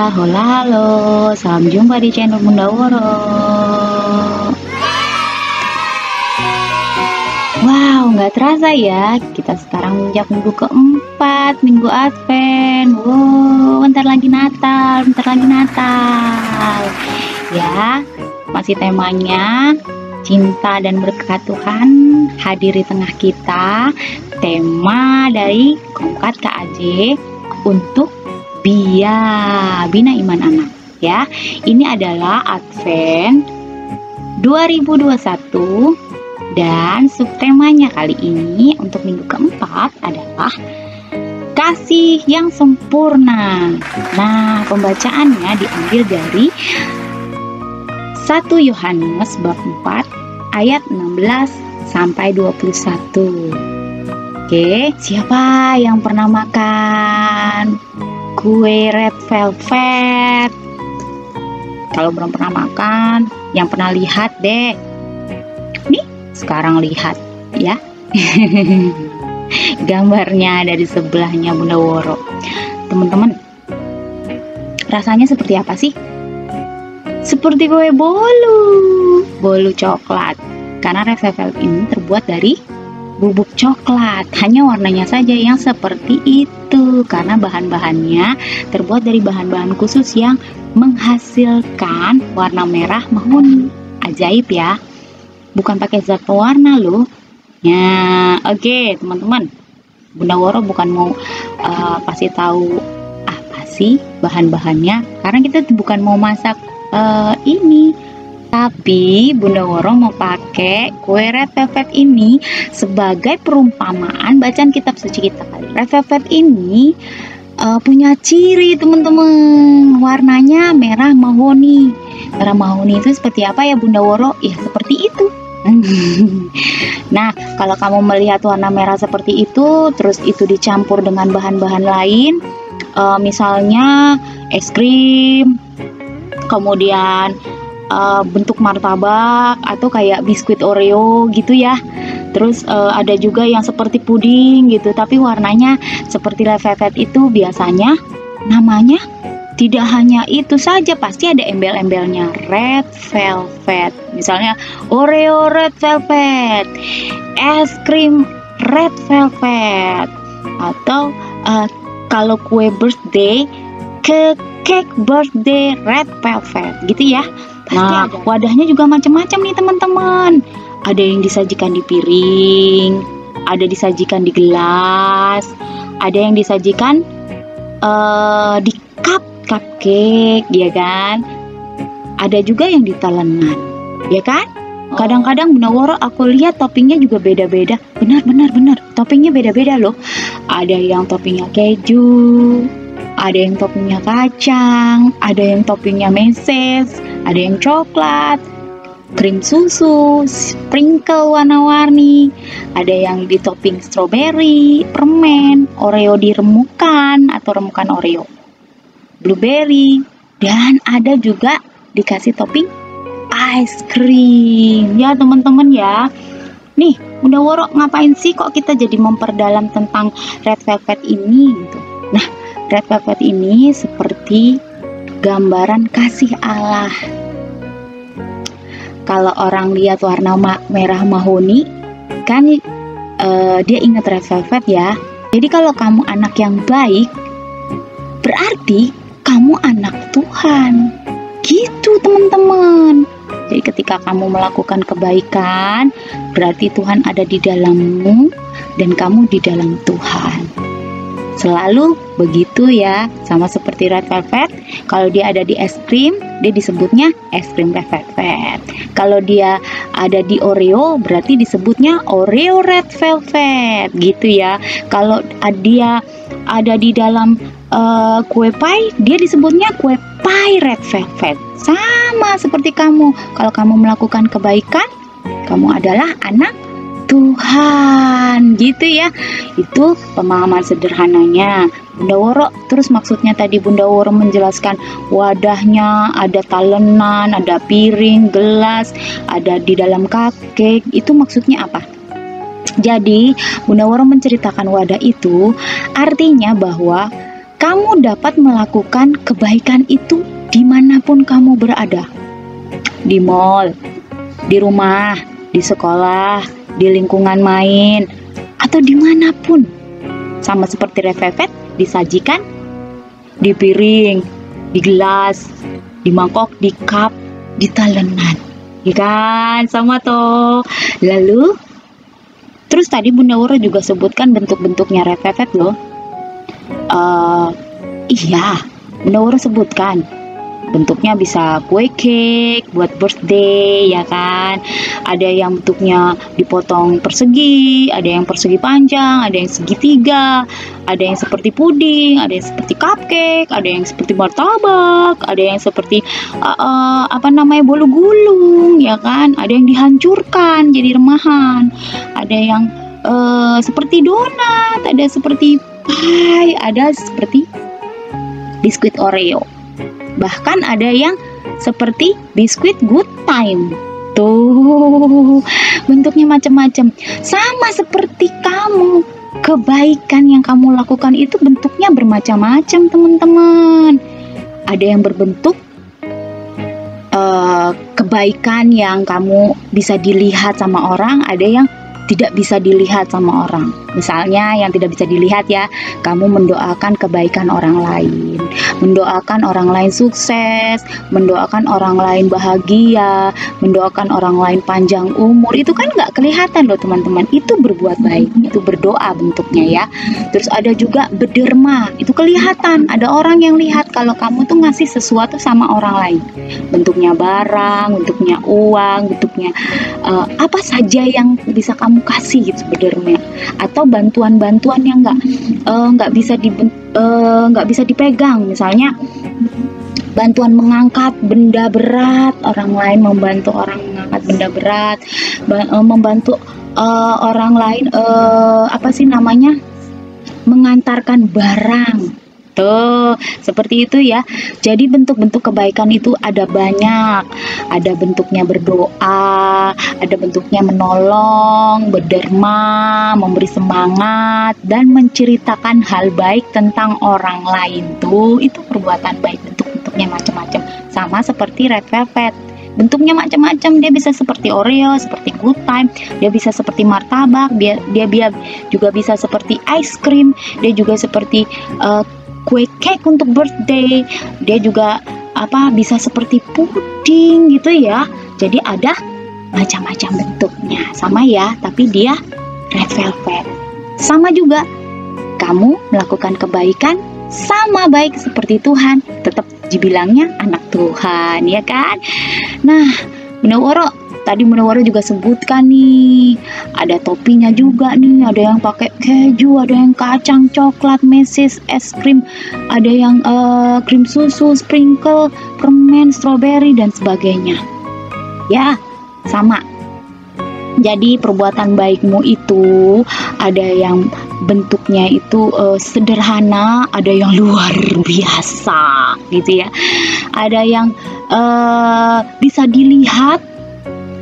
hola halo, salam jumpa di channel Bunda Woro. Wow, nggak terasa ya, kita sekarang menginjak minggu keempat, minggu Advent. Wow, bentar lagi Natal. Ya, masih temanya cinta dan berkat Tuhan hadir di tengah kita. Tema dari Komkat KAJ untuk Bina Iman Anak ya. Ini adalah Advent 2021 dan subtemanya kali ini untuk minggu keempat adalah kasih yang sempurna. Nah, pembacaannya diambil dari 1 Yohanes bab 4 ayat 16 sampai 21. Oke, siapa yang pernah makan kue red velvet? Kalau belum pernah makan, yang pernah lihat deh. Nih, sekarang lihat ya. Gambarnya dari sebelahnya Bunda Woro. Teman-teman, rasanya seperti apa sih? Seperti kue bolu coklat. Karena red velvet ini terbuat dari bubuk coklat, hanya warnanya saja yang seperti itu karena bahan-bahannya terbuat dari bahan-bahan khusus yang menghasilkan warna merah mahoni. Ajaib ya, bukan pakai zat pewarna loh ya. Oke teman-teman, Bunda Woro bukan mau kasih tahu apa sih bahan-bahannya karena kita bukan mau masak ini. Tapi Bunda Woro mau pakai kue red velvet ini sebagai perumpamaan bacaan kitab suci kita kali. Red velvet ini punya ciri teman-teman, warnanya merah mahoni. Merah mahoni itu seperti apa ya Bunda Woro? Ya seperti itu. Nah, kalau kamu melihat warna merah seperti itu, terus itu dicampur dengan bahan-bahan lain, misalnya es krim, kemudian bentuk martabak atau kayak biskuit Oreo gitu ya. Terus ada juga yang seperti puding gitu, tapi warnanya seperti red velvet itu biasanya namanya tidak hanya itu saja, pasti ada embel-embelnya red velvet. Misalnya Oreo red velvet, es krim red velvet, atau kalau kue birthday cake birthday red velvet gitu ya. Nah, wadahnya juga macam-macam nih teman-teman. Ada yang disajikan di piring, ada disajikan di gelas, ada yang disajikan di cupcake, ya kan? Ada juga yang di talenan, ya kan? Kadang-kadang Bunda Woro aku lihat toppingnya juga beda-beda. Benar, toppingnya beda-beda loh. Ada yang toppingnya keju, ada yang toppingnya kacang, ada yang toppingnya meses, ada yang coklat, krim susu, sprinkle warna-warni, ada yang di topping strawberry, permen, Oreo diremukan atau remukan Oreo, blueberry, dan ada juga dikasih topping ice cream. Ya teman-teman ya. Nih, Bunda Woro ngapain sih kok kita jadi memperdalam tentang red velvet ini gitu. Nah, red velvet ini seperti gambaran kasih Allah. Kalau orang lihat warna merah mahoni, kan dia ingat red velvet ya. Jadi kalau kamu anak yang baik, berarti kamu anak Tuhan. Gitu teman-teman. Jadi ketika kamu melakukan kebaikan, berarti Tuhan ada di dalammu dan kamu di dalam Tuhan. Selalu begitu ya, sama seperti red velvet. Kalau dia ada di es krim, dia disebutnya es krim red velvet. Kalau dia ada di Oreo, berarti disebutnya Oreo red velvet gitu ya. Kalau dia ada di dalam kue pie, dia disebutnya kue pie red velvet. Sama seperti kamu, kalau kamu melakukan kebaikan, kamu adalah anak Tuhan gitu ya. Itu pemahaman sederhananya Bunda Woro. Terus maksudnya tadi Bunda Woro menjelaskan wadahnya, ada talenan, ada piring, gelas, ada di dalam cupcake. Itu maksudnya apa? Jadi Bunda Woro menceritakan wadah itu artinya bahwa kamu dapat melakukan kebaikan itu dimanapun kamu berada. Di mall, di rumah, di sekolah, di lingkungan main, atau dimanapun. Sama seperti refleks disajikan di piring, di gelas, di mangkok, di cup, di talenan. Ya kan? Sama toh. Lalu, terus tadi Bunda Woro juga sebutkan bentuk-bentuknya refleks loh. Iya, Bunda Woro sebutkan bentuknya bisa kue cake buat birthday, ya kan? Ada yang bentuknya dipotong persegi, ada yang persegi panjang, ada yang segitiga, ada yang seperti puding, ada yang seperti cupcake, ada yang seperti martabak, ada yang seperti bolu gulung, ya kan? Ada yang dihancurkan jadi remahan, ada yang seperti donat, ada seperti pie, ada seperti biskuit Oreo. Bahkan ada yang seperti biskuit Good Time. Tuh, bentuknya macam-macam. Sama seperti kamu, kebaikan yang kamu lakukan itu bentuknya bermacam-macam, teman-teman. Ada yang berbentuk kebaikan yang kamu bisa dilihat sama orang, ada yang tidak bisa dilihat sama orang. Misalnya yang tidak bisa dilihat ya, kamu mendoakan kebaikan orang lain, mendoakan orang lain sukses, mendoakan orang lain bahagia, mendoakan orang lain panjang umur. Itu kan nggak kelihatan loh teman-teman. Itu berbuat baik, itu berdoa bentuknya ya. Terus ada juga berderma, itu kelihatan. Ada orang yang lihat kalau kamu tuh ngasih sesuatu sama orang lain. Bentuknya barang, bentuknya uang, bentuknya apa saja yang bisa kamu kasih gitu sebenarnya, atau bantuan-bantuan yang nggak bisa dipegang, misalnya bantuan mengangkat benda berat, orang lain membantu orang mengangkat benda berat, membantu orang lain mengantarkan barang. Tuh, seperti itu ya. Jadi bentuk-bentuk kebaikan itu ada banyak. Ada bentuknya berdoa, ada bentuknya menolong, berderma, memberi semangat, dan menceritakan hal baik tentang orang lain. Tuh, itu perbuatan baik, bentuk-bentuknya macam-macam. Sama seperti red velvet. Bentuknya macam-macam, dia bisa seperti Oreo, seperti Good Time, dia bisa seperti martabak, dia juga bisa seperti ice cream, dia juga seperti kue cake untuk birthday, dia juga bisa seperti puding gitu ya. Jadi ada macam-macam bentuknya, sama ya, tapi dia red velvet. Sama juga kamu melakukan kebaikan sama baik seperti Tuhan, tetap dibilangnya anak Tuhan, ya kan? Nah, Bunda Woro tadi Bunda Woro juga sebutkan nih, ada toppingnya juga nih, ada yang pakai keju, ada yang kacang, coklat, mesis, es krim, ada yang krim susu, sprinkle, permen, strawberry, dan sebagainya. Ya, sama. Jadi perbuatan baikmu itu ada yang bentuknya itu sederhana, ada yang luar biasa gitu ya. Ada yang bisa dilihat,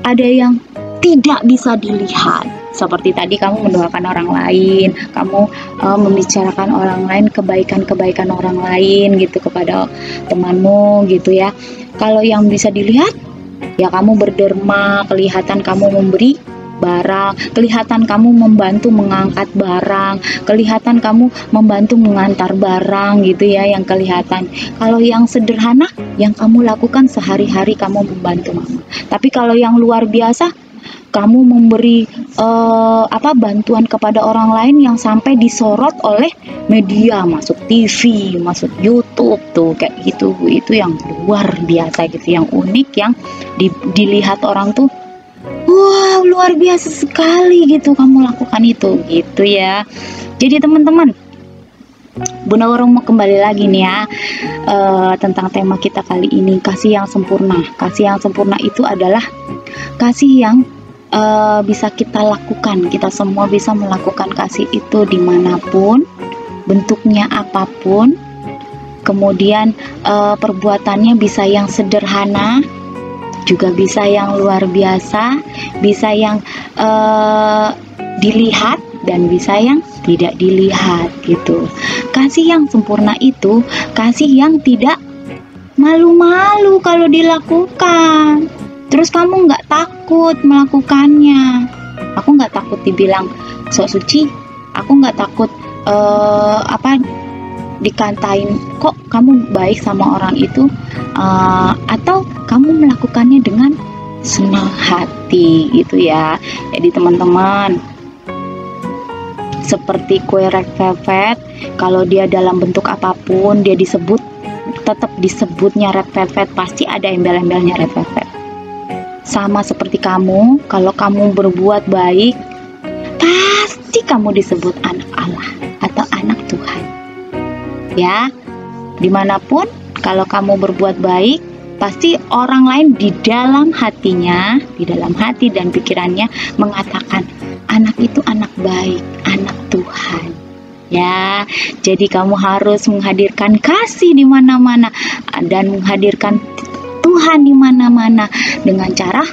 ada yang tidak bisa dilihat. Seperti tadi kamu mendoakan orang lain, kamu membicarakan orang lain, kebaikan-kebaikan orang lain gitu kepada temanmu gitu ya. Kalau yang bisa dilihat, ya kamu berderma, kelihatan kamu memberi barang, kelihatan kamu membantu mengangkat barang, kelihatan kamu membantu mengantar barang gitu ya, yang kelihatan. Kalau yang sederhana, yang kamu lakukan sehari-hari, kamu membantu mama. Tapi kalau yang luar biasa, kamu memberi bantuan kepada orang lain yang sampai disorot oleh media, masuk TV, masuk YouTube tuh kayak gitu. Itu yang luar biasa gitu, yang unik, yang dilihat orang tuh, wow, luar biasa sekali gitu kamu lakukan itu gitu ya. Jadi teman-teman, Bunda Woro mau kembali lagi nih ya tentang tema kita kali ini, kasih yang sempurna. Kasih yang sempurna itu adalah kasih yang bisa kita lakukan. Kita semua bisa melakukan kasih itu dimanapun, bentuknya apapun. Kemudian perbuatannya bisa yang sederhana, juga bisa yang luar biasa, bisa yang dilihat, dan bisa yang tidak dilihat gitu. Kasih yang sempurna itu kasih yang tidak malu-malu kalau dilakukan. Terus kamu nggak takut melakukannya. Aku nggak takut dibilang sok suci. Aku nggak takut dikatain kok kamu baik sama orang itu, atau kamu melakukannya dengan senang hati gitu ya. Jadi teman-teman, seperti kue red velvet, kalau dia dalam bentuk apapun dia tetap disebutnya red velvet, pasti ada embel-embelnya red velvet. Sama seperti kamu, kalau kamu berbuat baik, pasti kamu disebut anak Allah atau anak Tuhan. Ya, dimanapun kalau kamu berbuat baik, pasti orang lain di dalam hatinya, di dalam hati dan pikirannya mengatakan anak itu anak baik, anak Tuhan. Ya, jadi kamu harus menghadirkan kasih di mana-mana dan menghadirkan Tuhan di mana-mana dengan cara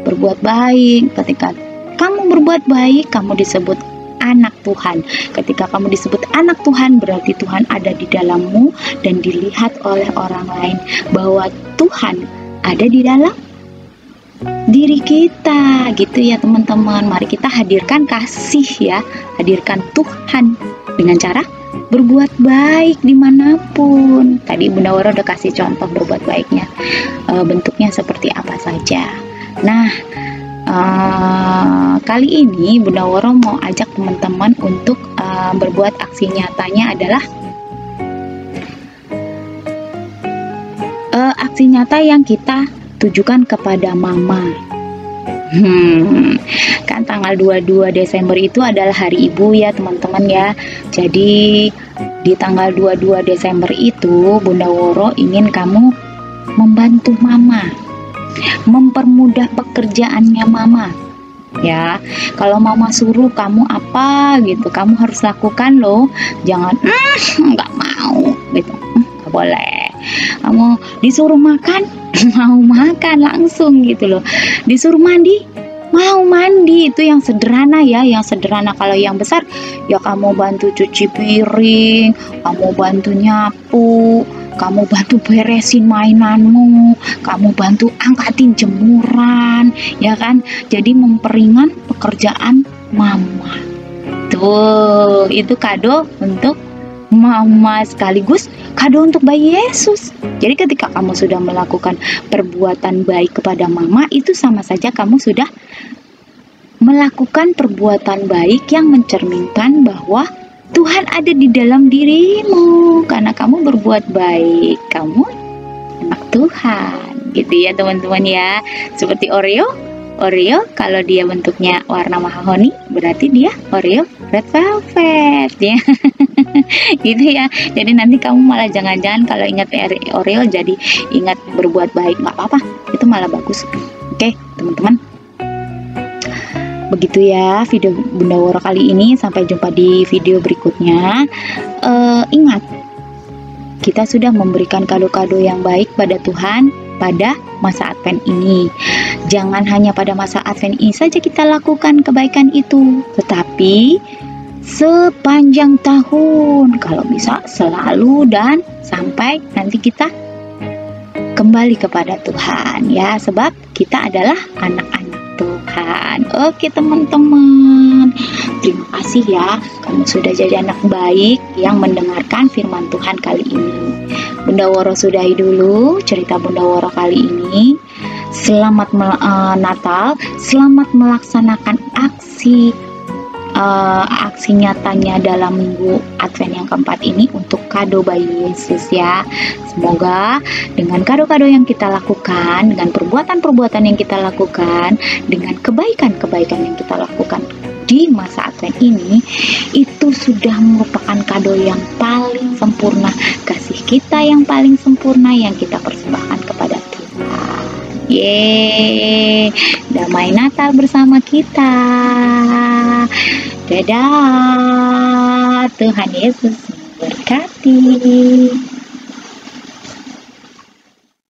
berbuat baik. Ketika kamu berbuat baik, kamu disebut anak Tuhan. Ketika kamu disebut anak Tuhan, berarti Tuhan ada di dalammu dan dilihat oleh orang lain bahwa Tuhan ada di dalam diri kita, gitu ya teman-teman. Mari kita hadirkan kasih ya, hadirkan Tuhan dengan cara berbuat baik dimanapun. Tadi Bunda Woro udah kasih contoh berbuat baiknya, bentuknya seperti apa saja. Nah, kali ini Bunda Woro mau ajak teman-teman untuk berbuat aksi nyatanya adalah aksi nyata yang kita tujukan kepada mama. Kan tanggal 22 Desember itu adalah hari ibu ya teman-teman ya. Jadi di tanggal 22 Desember itu Bunda Woro ingin kamu membantu mama, mempermudah pekerjaannya mama. Ya, kalau mama suruh kamu apa gitu, kamu harus lakukan loh. Jangan nggak mau gitu, nggak boleh. Kamu disuruh makan, mau makan langsung gitu loh. Disuruh mandi, mau mandi. Itu yang sederhana ya, yang sederhana. Kalau yang besar ya kamu bantu cuci piring, kamu bantu nyapu, kamu bantu beresin mainanmu, kamu bantu angkatin jemuran, ya kan? Jadi memperingan pekerjaan mama. Tuh, itu kado untuk mama sekaligus kado untuk bayi Yesus. Jadi ketika kamu sudah melakukan perbuatan baik kepada mama, itu sama saja kamu sudah melakukan perbuatan baik yang mencerminkan bahwa Tuhan ada di dalam dirimu. Karena kamu berbuat baik, kamu anak Tuhan, gitu ya teman-teman ya. Seperti Oreo kalau dia bentuknya warna mahoni, berarti dia Oreo red velvet ya. Gitu ya. Jadi nanti kamu malah jangan-jangan kalau ingat Oreo jadi ingat berbuat baik, nggak apa-apa, itu malah bagus. Oke teman-teman, begitu ya video Bunda Woro kali ini. Sampai jumpa di video berikutnya. Ingat, kita sudah memberikan kado-kado yang baik pada Tuhan pada masa Advent ini. Jangan hanya pada masa Advent ini saja kita lakukan kebaikan itu, tetapi sepanjang tahun, kalau bisa selalu dan sampai nanti kita kembali kepada Tuhan ya, sebab kita adalah anak-anak Tuhan. Oke teman-teman, terima kasih ya, kamu sudah jadi anak baik yang mendengarkan firman Tuhan kali ini. Bunda Woro sudahi dulu cerita Bunda Woro kali ini. Selamat Natal, selamat melaksanakan aksi nyatanya dalam minggu Advent yang keempat ini untuk kado bayi Yesus ya. Semoga dengan kado-kado yang kita lakukan, dengan perbuatan-perbuatan yang kita lakukan, dengan kebaikan-kebaikan yang kita lakukan di masa Advent ini, itu sudah merupakan kado yang paling sempurna, kasih kita yang paling sempurna yang kita persembahkan kepada Tuhan. Yeay, damai Natal bersama kita. Dadah, Tuhan Yesus memberkati.